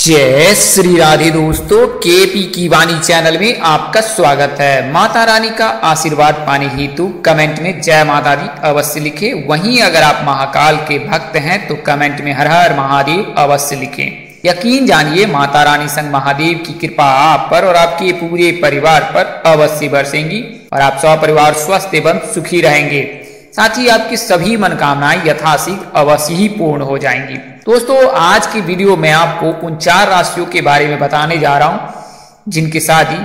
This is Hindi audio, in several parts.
जय श्री राधे दोस्तों, केपी की वाणी चैनल में आपका स्वागत है। माता रानी का आशीर्वाद पाने हेतु कमेंट में जय माता दी अवश्य लिखें। वहीं अगर आप महाकाल के भक्त हैं तो कमेंट में हर हर महादेव अवश्य लिखें। यकीन जानिए माता रानी संग महादेव की कृपा आप पर और आपके पूरे परिवार पर अवश्य बरसेंगी और आप सब परिवार स्वस्थ एवं सुखी रहेंगे। साथ ही आपकी सभी मनोकामनाएं यथाशीघ्र अवश्य ही पूर्ण हो जाएंगी। दोस्तों, आज की वीडियो में आपको उन 4 राशियों के बारे में बताने जा रहा हूं जिनकी शादी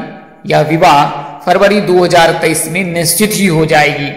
या विवाह फरवरी 2023 में निश्चित ही हो जाएगी।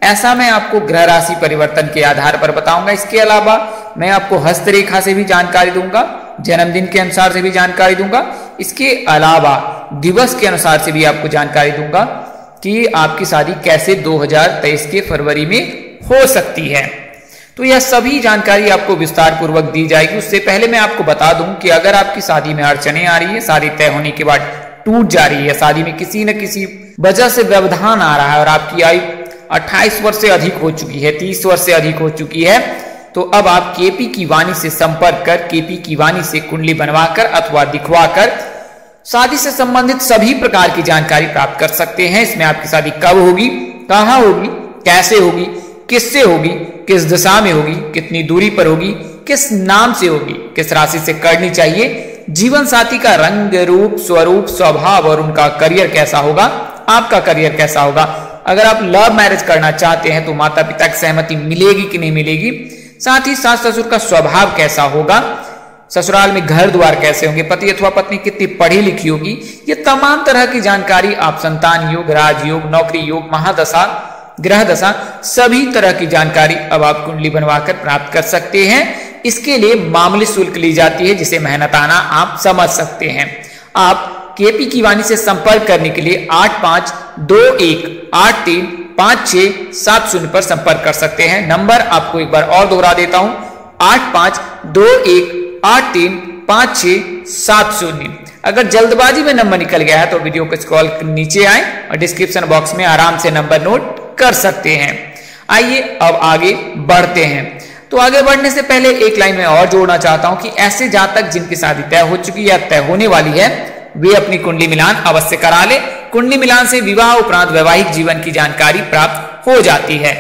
ऐसा मैं आपको ग्रह राशि परिवर्तन के आधार पर बताऊंगा। इसके अलावा मैं आपको हस्तरेखा से भी जानकारी दूंगा, जन्मदिन के अनुसार से भी जानकारी दूंगा। इसके अलावा दिवस के अनुसार से भी आपको जानकारी दूंगा कि आपकी शादी कैसे 2023 के फरवरी में हो सकती है। तो यह सभी जानकारी आपको विस्तार पूर्वक दी जाएगी। उससे पहले मैं आपको बता दूं कि अगर आपकी शादी में अड़चने आ रही है, शादी तय होने के बाद टूट जा रही है, शादी में किसी न किसी वजह से व्यवधान आ रहा है और आपकी आयु 28 वर्ष से अधिक हो चुकी है, 30 वर्ष से अधिक हो चुकी है, तो अब आप केपी की वाणी से संपर्क कर केपी की वाणी से कुंडली बनवाकर अथवा दिखवाकर शादी से संबंधित सभी प्रकार की जानकारी प्राप्त कर सकते हैं। इसमें आपकी शादी कब होगी, कहां होगी, कैसे होगी, किससे होगी, किस दिशा में होगी, कितनी दूरी पर होगी, किस नाम से होगी, किस राशि से करनी चाहिए, जीवन साथी का रंग रूप स्वरूप स्वभाव और उनका करियर कैसा होगा, आपका करियर कैसा होगा। अगर आप लव मैरिज करना चाहते हैं तो माता पिता की सहमति मिलेगी कि नहीं मिलेगी, साथ ही सास ससुर का स्वभाव कैसा होगा, ससुराल में घर द्वार कैसे होंगे, पति अथवा पत्नी कितनी पढ़ी लिखी होगी, ये तमाम तरह की जानकारी आप संतान योग, राजयोग, नौकरी योग, महादशा, ग्रह दशा, सभी तरह की जानकारी अब आप कुंडली बनवाकर प्राप्त कर सकते हैं। इसके लिए मामूली शुल्क ली जाती है जिसे मेहनताना आप समझ सकते हैं। आप केपी की वाणी से संपर्क करने के लिए 8521835670 पर संपर्क कर सकते हैं। नंबर आपको एक बार और दोहरा देता हूं, 8521835670। अगर जल्दबाजी में नंबर निकल गया है तो वीडियो को स्क्रॉल नीचे आए और डिस्क्रिप्शन बॉक्स में आराम से नंबर नोट कर सकते हैं। आइए अब आगे बढ़ते हैं। तो आगे बढ़ने से पहले एक लाइन में और जोड़ना चाहता हूं कि ऐसे जातक जिनकी शादी तय हो चुकी या तय होने वाली है वे अपनी कुंडली मिलान अवश्य करा ले। कुंडली मिलान से विवाह उपरांत वैवाहिक जीवन की जानकारी प्राप्त हो जाती है।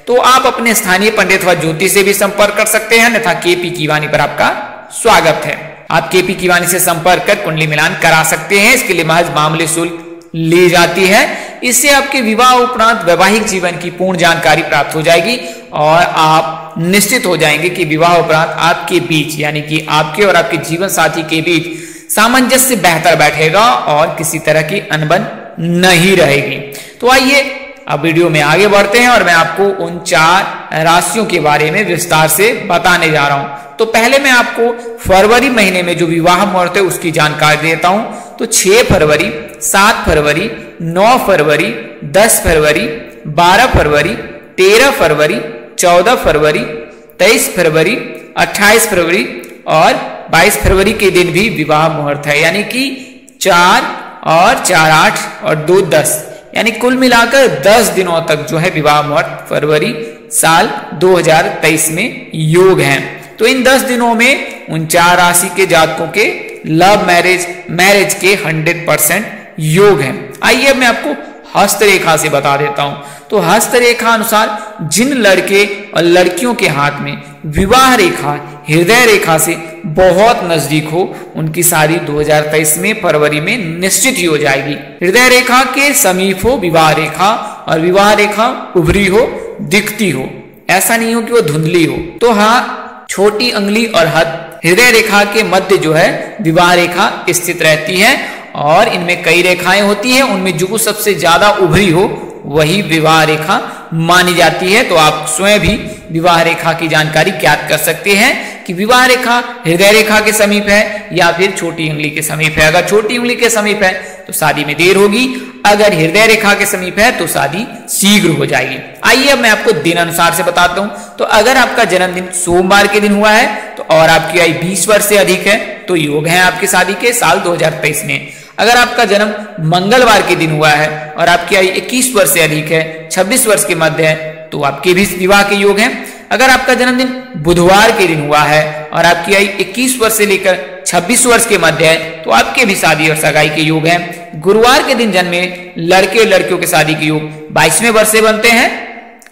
तो आप अपने स्थानीय पंडित अथवा ज्योतिष से भी संपर्क कर सकते हैं, अन्यथा केपी की वाणी पर आपका स्वागत है। आप केपी की वाणी से संपर्क कर कुंडली मिलान करा सकते हैं। इसके लिए महज मामूली शुल्क ली जाती है। इससे आपके विवाह उपरांत वैवाहिक जीवन की पूर्ण जानकारी प्राप्त हो जाएगी और आप निश्चित हो जाएंगे कि विवाह उपरांत आपके बीच यानी कि आपके और आपके जीवन साथी के बीच सामंजस्य बेहतर बैठेगा और किसी तरह की अनबन नहीं रहेगी। तो आइए अब वीडियो में आगे बढ़ते हैं और मैं आपको उन 4 राशियों के बारे में विस्तार से बताने जा रहा हूं। तो पहले मैं आपको फरवरी महीने में जो विवाह मुहूर्त है उसकी जानकारी देता हूं। तो 6 फरवरी, 7 फरवरी, 9 फरवरी, 10 फरवरी, 12 फरवरी, 13 फरवरी, 14 फरवरी, 23 फरवरी, 28 फरवरी और 22 फरवरी के दिन भी विवाह मुहूर्त है, यानी कि 4 और 4 8 और 2 10, यानी कुल मिलाकर 10 दिनों तक जो है विवाह मुहूर्त फरवरी साल 2023 में योग है। तो इन 10 दिनों में उन 4 राशि के जातकों के लव मैरिज के 100% योग हैं। आइए अब मैं आपको हस्तरेखा से बता देता हूं। तो हस्तरेखा अनुसार जिन लड़के और लड़कियों के हाथ में विवाह रेखा हृदय रेखा से बहुत नजदीक हो उनकी शादी 2023 में फरवरी में निश्चित ही हो जाएगी। हृदय रेखा के समीप हो विवाह रेखा और विवाह रेखा उभरी हो, दिखती हो, ऐसा नहीं हो कि वो धुंधली हो। तो हाँ, छोटी अंगुली और हाथ हृदय रेखा के मध्य जो है विवाह रेखा स्थित रहती है और इनमें कई रेखाएं होती हैं, उनमें जो सबसे ज्यादा उभरी हो वही विवाह रेखा मानी जाती है। तो आप स्वयं भी विवाह रेखा की जानकारी ज्ञात कर सकते हैं कि विवाह रेखा हृदय रेखा के समीप है या फिर छोटी उंगली के समीप है। अगर छोटी उंगली के समीप है तो शादी में देर होगी, अगर हृदय रेखा के समीप है तो शादी शीघ्र हो जाएगी। आइए अब मैं आपको दिन अनुसार से बताता हूं। तो अगर आपका जन्मदिन सोमवार के दिन हुआ है तो और आपकी आयु 20 वर्ष से अधिक है तो योग है आपकी शादी के साल 2023 में। अगर आपका जन्म मंगलवार के दिन हुआ है और आपकी आयु 21 वर्ष से अधिक है, 26 वर्ष के मध्य है, तो आपके भी विवाह के योग हैं। अगर आपका जन्मदिन बुधवार के दिन हुआ है और आपकी आयु 21 वर्ष से लेकर 26 वर्ष के मध्य है तो आपके भी शादी और सगाई के योग हैं। गुरुवार के दिन जन्मे लड़के और लड़कियों के शादी के योग 22वें वर्ष से बनते हैं।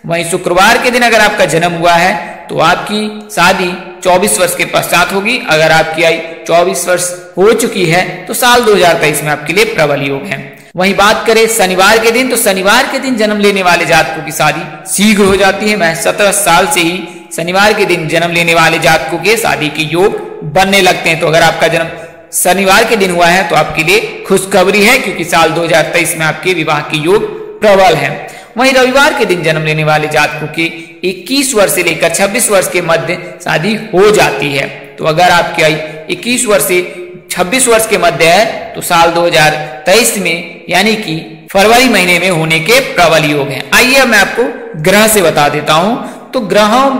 वहीं शुक्रवार के दिन अगर आपका जन्म हुआ है तो आपकी शादी 24 वर्ष के पश्चात होगी। अगर आपकी आयु 24 वर्ष हो चुकी है तो साल 2023 में आपके लिए प्रबल योग है। वहीं बात करें शनिवार के दिन, तो शनिवार के दिन जन्म लेने वाले जातकों की शादी शीघ्र हो जाती है। मैं 17 साल से ही शनिवार के दिन जन्म लेने वाले जातकों के शादी के योग बनने लगते हैं। तो अगर आपका जन्म शनिवार के दिन हुआ है तो आपके लिए खुशखबरी है, क्योंकि साल 2023 में आपके विवाह के योग प्रबल है। वहीं रविवार के दिन जन्म लेने वाले जातकों के 21 वर्ष से लेकर 26 वर्ष के मध्य शादी हो जाती है। तो अगर आपकी आयु 21 वर्ष से 26 वर्ष के मध्य है तो साल 2023 में यानी कि फरवरी महीने में होने के प्रबल योग हैं। आइए अब मैं आपको ग्रह से बता देता हूं। तो ग्रहों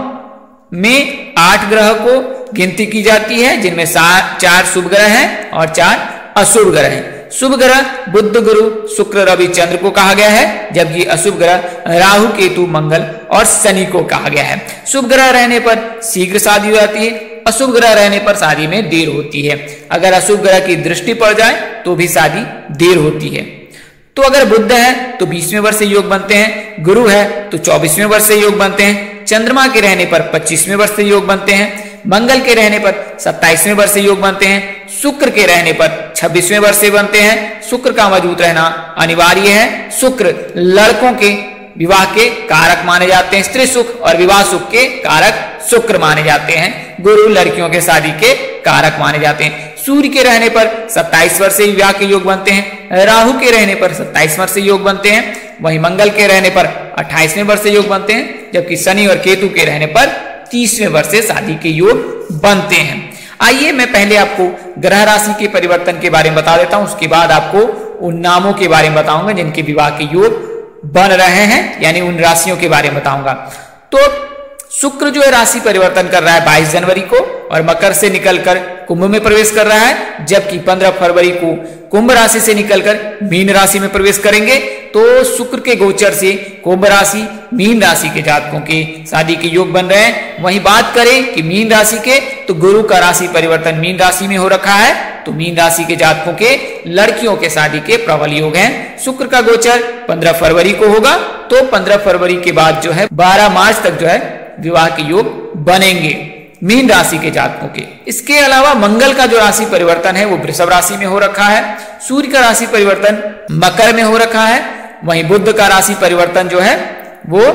में 8 ग्रह को गिनती की जाती है, जिनमें 4 शुभ ग्रह हैं और 4 अशुभ ग्रह हैं। शुभ ग्रह बुध, गुरु, शुक्र, रवि, चंद्र को कहा गया है, जबकि अशुभ ग्रह राहु, केतु, मंगल और शनि को कहा गया है। शुभ ग्रह रहने पर शीघ्र शादी हो जाती है, अशुभ ग्रह रहने पर शादी में देर होती है। अगर अशुभ ग्रह की दृष्टि पड़ जाए तो भी शादी देर होती है। तो अगर बुध है तो 20वें वर्ष से योग बनते हैं, गुरु है तो 24वें वर्ष से योग बनते हैं, चंद्रमा के रहने पर 25वें वर्ष से योग बनते हैं, मंगल के रहने पर 27वें वर्ष से योग बनते हैं, शुक्र के रहने पर 26वें वर्ष से बनते हैं। शुक्र का मौजूद रहना अनिवार्य है। शुक्र लड़कों के विवाह के कारक माने जाते हैं, स्त्री सुख और विवाह सुख के कारक शुक्र माने जाते हैं। गुरु लड़कियों के शादी के कारक माने जाते हैं। सूर्य के रहने पर 27 वर्ष से विवाह के योग बनते हैं, राहु के रहने पर 27 वर्ष से योग बनते हैं, वहीं मंगल के रहने पर 28वें वर्ष से योग बनते हैं, जबकि शनि और केतु के रहने पर 30वें वर्ष से शादी के योग बनते हैं। आइए मैं पहले आपको ग्रह राशि के परिवर्तन के बारे में बता देता हूं, उसके बाद आपको उन नामों के बारे में बताऊंगा जिनके विवाह के योग बन रहे हैं, यानी उन राशियों के बारे में बताऊंगा। तो शुक्र जो है राशि परिवर्तन कर रहा है 22 जनवरी को और मकर से निकलकर कुंभ में प्रवेश कर रहा है, जबकि 15 फरवरी को कुंभ राशि से निकलकर मीन राशि में प्रवेश करेंगे। तो शुक्र के गोचर से कुंभ राशि, मीन राशि के जातकों के शादी के योग बन रहे हैं। वहीं बात करें कि मीन राशि के, तो गुरु का राशि परिवर्तन मीन राशि में हो रखा है, तो मीन राशि के जातकों के लड़कियों के शादी के प्रबल योग हैं। शुक्र का गोचर 15 फरवरी को होगा, तो 15 फरवरी के बाद जो है 12 मार्च तक जो है विवाह के योग बनेंगे मीन राशि के जातकों के। इसके अलावा मंगल का जो राशि परिवर्तन है वो वृषभ राशि में हो रखा है, सूर्य का राशि परिवर्तन मकर में हो रखा है, वहीं बुध का राशि परिवर्तन जो है वो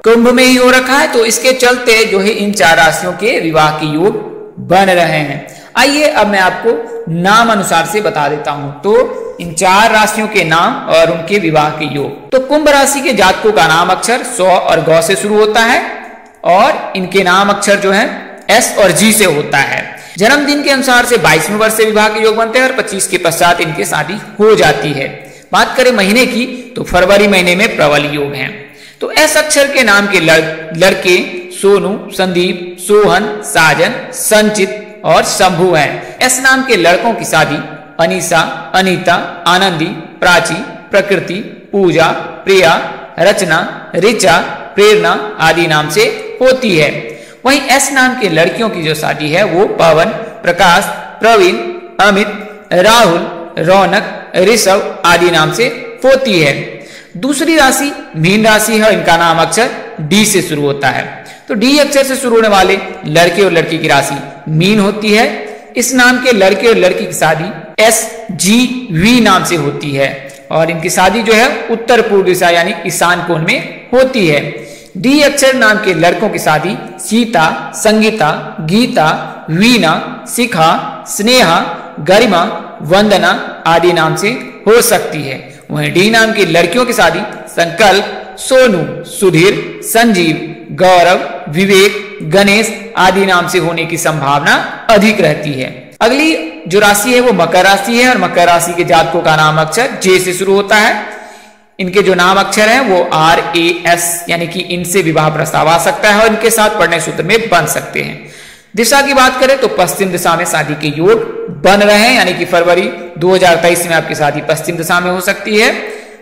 कुंभ में ही हो रखा है। तो इसके चलते जो है इन 4 राशियों के विवाह के योग बन रहे हैं। आइए अब मैं आपको नाम अनुसार से बता देता हूं। तो इन 4 राशियों के नाम और उनके विवाह के योग। तो कुंभ राशि के जातकों का नाम अक्षर सौ और गौ से शुरू होता है और इनके नाम अक्षर जो है एस और जी से होता है। जन्मदिन के अनुसार से 22वें वर्ष से विवाह के योग बनते हैं और 25 के पश्चात इनकी शादी हो जाती है। बात करें महीने की, तो फरवरी महीने में प्रबल योग हैं। तो एस अक्षर के नाम के लड़के सोनू, संदीप, सोहन, साजन, संचित और शंभू हैं। एस नाम के लड़कों की शादी अनीसा, अनीता, आनंदी, प्राची, प्रकृति, पूजा, प्रिया, रचना, ऋचा, प्रेरणा आदि नाम से होती है। वहीं एस नाम के लड़कियों की जो शादी है वो पवन, प्रकाश, प्रवीण, अमित, राहुल, रौनक, ऋषभ आदि नाम से होती है। दूसरी राशि मीन राशि है, इनका नाम अक्षर डी से शुरू होता है। तो डी अक्षर से शुरू होने वाले लड़के और लड़की की राशि मीन होती है। इस नाम के लड़के और लड़की की शादी एस जी वी नाम से होती है और इनकी शादी जो है उत्तर पूर्व दिशा यानी ईशान कोण में होती है। डी अक्षर नाम के लड़कों की शादी सीता, संगीता, गीता, वीणा, शिखा, स्नेहा, गरिमा, वंदना आदि नाम से हो सकती है। वहीं डी नाम की लड़कियों की शादी संकल्प, सोनू, सुधीर, संजीव, गौरव, विवेक, गणेश आदि नाम से होने की संभावना अधिक रहती है। अगली जो राशि है वो मकर राशि है और मकर राशि के जातकों का नाम अक्षर जे से शुरू होता है। इनके जो नाम अक्षर हैं वो आर ए एस यानी कि इनसे विवाह प्रस्ताव आ सकता है और इनके साथ पढ़ने सूत्र में बन सकते हैं। दिशा की बात करें तो पश्चिम दिशा में शादी के योग बन रहे हैं, यानी कि फरवरी 2023 में आपकी शादी पश्चिम दिशा में हो सकती है।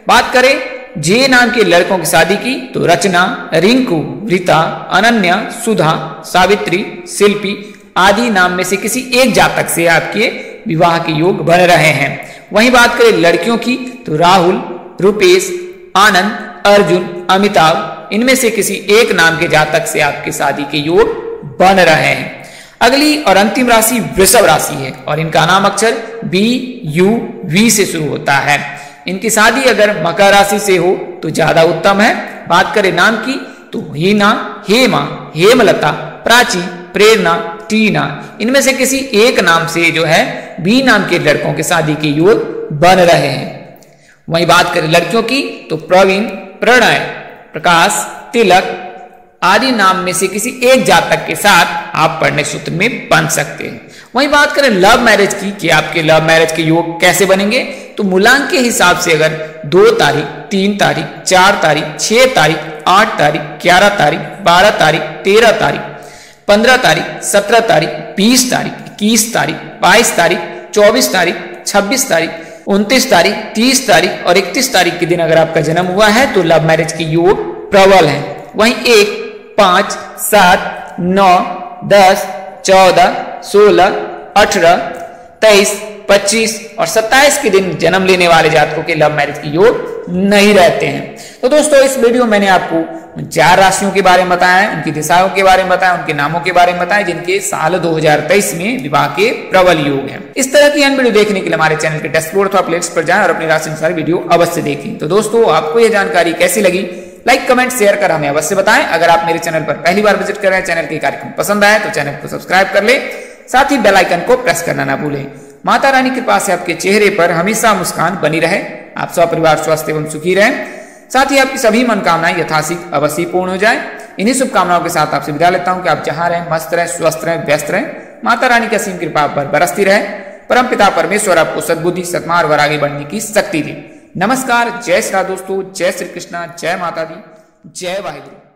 बात करें जे नाम के लड़कों की शादी की तो रचना, रिंकू, रीता, अनन्या, सुधा, सावित्री, शिल्पी आदि नाम में से किसी एक जातक से आपके विवाह के योग बन रहे हैं। वहीं बात करें लड़कियों की तो राहुल, रुपेश, आनंद, अर्जुन, अमिताभ, इनमें से किसी एक नाम के जातक से आपके शादी के योग बन रहे हैं। अगली और अंतिम राशि वृषभ राशि है और इनका नाम अक्षर बी, यू, वी से शुरू होता है। इनकी शादी अगर मकर राशि से हो तो ज्यादा उत्तम है। बात करें नाम की तो हीना, हेमा, हेमलता, प्राची, प्रेरणा, टीना, इनमें से किसी एक नाम से जो है बी नाम के लड़कों के शादी के योग बन रहे हैं। वहीं बात करें लड़कियों की तो प्रवीण, प्रणय, प्रकाश, तिलक आदि नाम में से किसी एक जातक के साथ आप पढ़ने सूत्र में बन सकते हैं। वहीं बात करें लव मैरिज की कि आपके लव मैरिज के योग कैसे बनेंगे तो मूलांक के हिसाब से अगर 2 तारीख, 3 तारीख, 4 तारीख, 6 तारीख, 8 तारीख, 11 तारीख, 12 तारीख, 13 तारीख, 15 तारीख, 17 तारीख, 20 तारीख, 21 तारीख, 22 तारीख, 24 तारीख, 26 तारीख, 29 तारीख, 30 तारीख और 31 तारीख के दिन अगर आपका जन्म हुआ है तो लव मैरिज के योग प्रबल है। वहीं 1, 5, 7, 9, 10, 14, 16, 18, 23, 25 और 27 के दिन जन्म लेने वाले जातकों के लव मैरिज के योग नहीं रहते हैं। तो दोस्तों इस वीडियो में मैंने आपको 4 राशियों के बारे में बताया, उनकी दिशाओं के बारे में बताया, उनके नामों के बारे में बताया जिनके साल 2023 में विवाह के प्रबल योग हैं। इस तरह की अन्य वीडियो देखने के लिए हमारे चैनल के डैशबोर्ड अथवा प्लेलिस्ट पर जाएं और अपनी राशि अनुसार वीडियो अवश्य देखें। तो दोस्तों आपको यह जानकारी कैसी लगी लाइक, कमेंट, शेयर कर हमें अवश्य बताएं। अगर आप मेरे चैनल पर पहली बार विजिट कर रहे हैं, चैनल के कार्यक्रम पसंद आए तो चैनल को सब्सक्राइब कर ले, साथ ही बेल आइकन को प्रेस करना ना भूलें। माता रानी की कृपा से आपके चेहरे पर हमेशा मुस्कान बनी रहे, आप सब परिवार स्वस्थ एवं सुखी रहें, साथ ही आपकी सभी मनोकामनाएं यथाशीघ्र अवश्य पूर्ण हो जाए। इन्हीं शुभकामनाओं के साथ आपसे विदा लेता हूं कि आप जहां रहें मस्त रहें, स्वस्थ रहें, व्यस्त रहें। माता रानी की असीम कृपा पर बरसती रहे। परम पिता परमेश्वर आपको सद्बुद्धि, सत्मार्ग और आगे बढ़ने की शक्ति दे। नमस्कार, जय श्री राम दोस्तों, जय श्री कृष्णा, जय माता दी, जय वाहिगुरु।